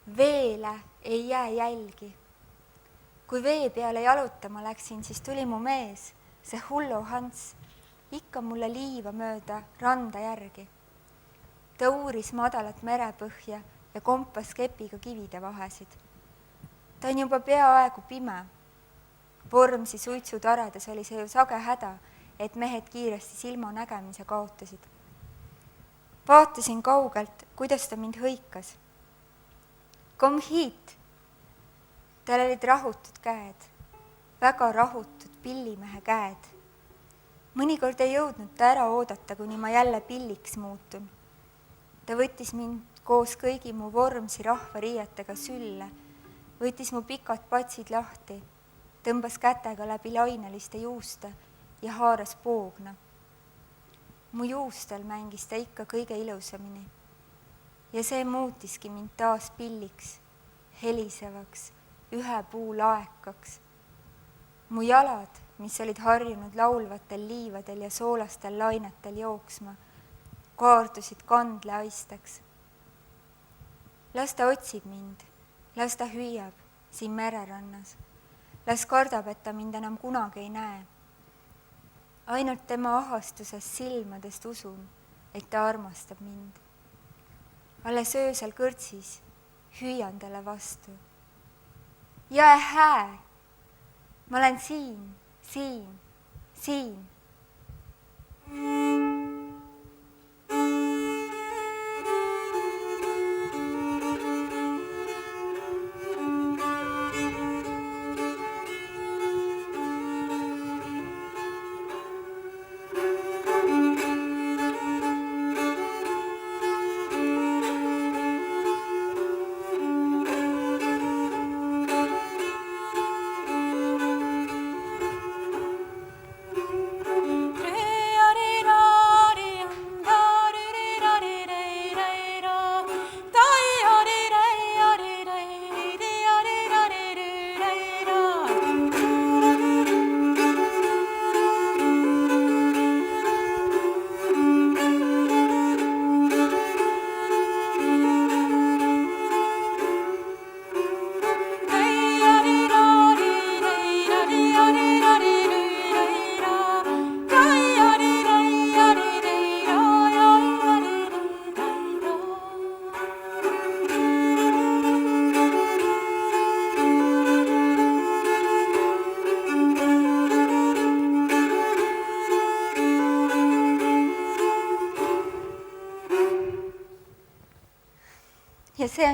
Veele ei jää jälgi. Kui vee peale jalutama läksin, siis tuli mu mees, see hullu Hans, ikka mulle liiva mööda randa järgi. Ta uuris madalat merepõhja ja kompas kepiga kivide vahesid. Ta on juba peaaegu pime. Vormsi suitsutarades oli see ju sage häda, et mehed kiiresti silma nägemise kaotasid. Vaatasin kaugelt, kuidas ta mind hõikas. Kom hiit! Tal olid rahutud käed, väga rahutud pillimehe käed. Mõnikord ei jõudnud ta ära oodata, kuni ma jälle pilliks muutun. Ta võttis mind koos kõigi mu vormsi rahvariietega sülle, võttis mu pikad patsid lahti, tõmbas kätega läbi laineliste juuste ja haaras poogna. Mu juustel mängis ta ikka kõige ilusamini ja see muutiski mind taas pilliks, helisevaks, ühe puu laekaks. Mu jalad, mis olid harjunud laulvatel liivadel ja soolastel lainetel jooksma, kaardusid kandleaisteks. Las ta otsib mind, las ta hüüab siin mererannas, las kardab, et ta mind enam kunagi ei näe. Ainult tema ahastusest silmadest usun, et ta armastab mind. Alles öösel kõrtsis hüüan talle vastu. Ja hää! Ma olen siin, siin, siin. Ja see on